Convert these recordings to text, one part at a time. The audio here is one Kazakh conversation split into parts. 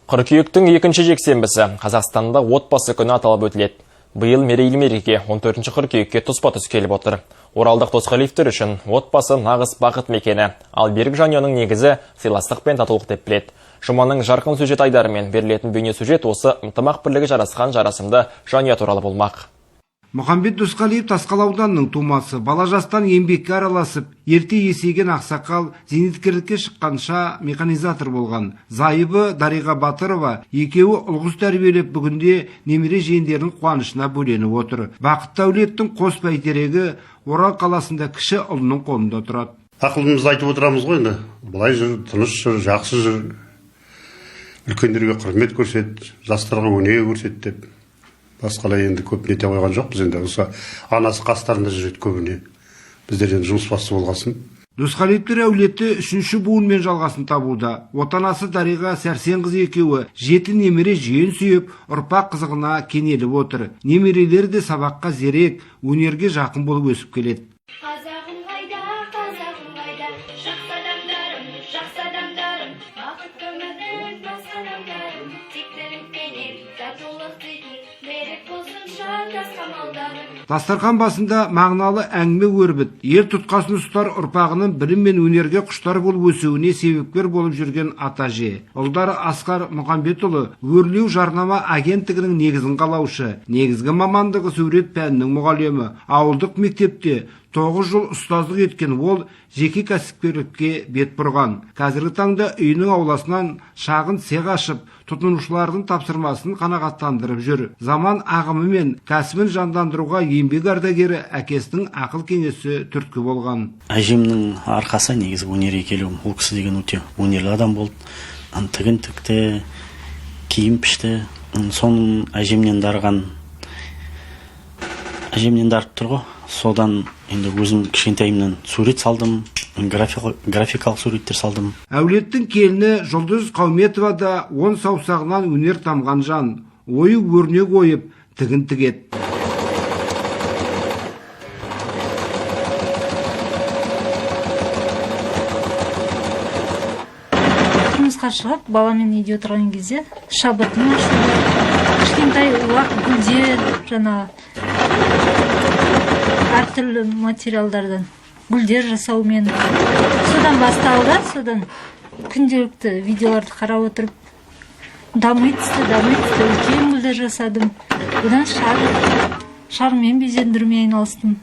Қыркүйектің 2-ші жексенбісі Қазақстанда отбасы күні аталып өтіледі. Биыл мерейлі мереке 14 қыркүйекке тұспа-тұс келіп отыр. Оралдық Досқалиевтер үшін отбасы нағыз бақыт мекені, ал берік жанұяның негізі сыйластық пен татулық деп біледі. Жұманың жарқын сюжет айдарымен берілетін бейне сюжет осы ынтымақ бірлігі жарасқан жарасымды жанұя туралы болмақ. Мұхамбет Досқалиев Тасқала ауданының тумасы, бала жастан еңбекке араласып, ерте есейген ақсақал, зейнеткерлікке шыққанша механизатор болған. Зайыбы Дариға Батырова екеуі ұл-қыз тәрбиелеп, бүгінде немере жиендерінің қуанышына бөленіп отыр. Бақытты әулеттің қос бәйтерегі Орал қаласында кіші ұлының қолында тұрады. Ақылымызды айтып отырамыз ғой енді. Былай жүр, тыныш жүр, жақсы жүр. Үлкендерге құрмет көрсет, жастарға өнеге көрсет деп. Басқалай енді көп нете қойған жоқпыз енді. Осы анасы қастарында жүреді көбіне. Біздер енді жұмыс басы болғасын. Досқалиевтер әулеті 3-ші буынмен жалғасын табуда. Отанасы Дариға Сәрсенқызы екеуі 7 немере жиен сүйіп, ұрпақ қызығына кенеліп отыр. Немерелері де сабаққа зерек, өнерге жақын болып өсіп келеді. Қазағым қайда, жақсы адамдарым, бақыт өмірдің басқа адамдарым, тектілікпенен татулық дейтін, берік болсын шаңдас қамалдарым. Дастархан басында мағыналы әңгіме өрбіт, ер тұтқасын ұстар ұрпағының білім мен өнерге құштар болып өсуіне себепкер болып жүрген ата-әже. Ұлдары Асқар Мұхамбетұлы өрлеу жарнама агенттігінің негізін қалаушы, негізгі мамандығы сурет пәнінің мұғалімі. Ауылдық мектепте 9 жыл ұстаздық еткен ол жеке кәсіпкерлікке бет бұрған. Қазіргі таңда үйінің ауласынан шағын цех ашып, тұтынушылардың тапсырмасын қанағаттандырып жүр. Заман ағымы мен кәсібін жандандыруға еңбек ардагері әкесінің ақыл кеңесі түрткі болған. Әжемнің арқасы негізі өнерге келуім. Ол кісі деген өте өнерлі адам болды. Тігін тікті, киім пішті. Соның әжемнен дарып тұр ғой. Содан енді өзім кішкентайымнан сурет салдым, графикалық суреттер салдым. Әулеттің келіні Жұлдыз Қауметова да 10 саусағынан өнер тамған жан. Ойы өрнек ойып, тігін тігеді. Тұрмысқа шығып, баламен үйде отырған кезде шабытын ашылды. Кішкентай уақ гүлдер, әртүрлі материалдардан гүлдер жасаумен. Содан басталды, содан күнделікті видеоларды қарап отырып, дамый түсті, үлкен гүлдер жасадым. Одан шармен безендірумен айналыстым.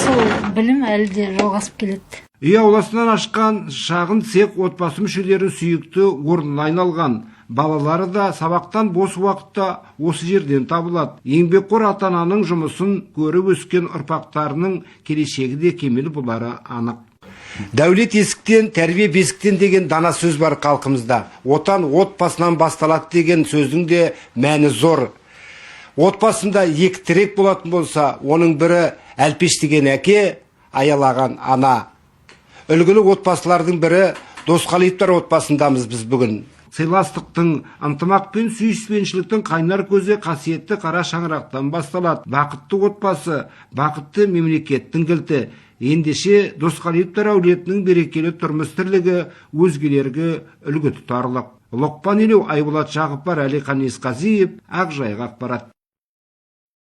Сол білім әлі де жалғасып келеді. Үй ауласынан ашқан шағын цех отбасы мүшелері сүйікті орнына айналған. Балалары да сабақтан бос уақытта осы жерден табылады. Еңбекқор ата-ананың жұмысын көріп өскен ұрпақтарының келешегі де кемел болары анық. Дәулет есіктен, тәрбие бесіктен деген дана сөз бар халқымызда. Отан отбасынан басталады деген сөздің де мәні зор. Отбасында екі тірек болатын болса, оның бірі әлпеш деген әке, аялаған ана. Үлгілі отбасылардың бірі Досқалиевтер отбасындамыз біз бүгін. Сыйластықтың, ынтымақ пен сүйіспеншіліктің қайнар көзі қасиетті қара шаңырақтан басталады. Бақытты отбасы, бақытты мемлекеттің кілті. Ендеше Досқалиевтер әулетінің берекелі тұрмыс тірлігі өзгелерге үлгі тұтарлық. Лұқпан Елеу, Айболат Жағыпар, Әлихан Есқазиев, Ақжайық ақпарат.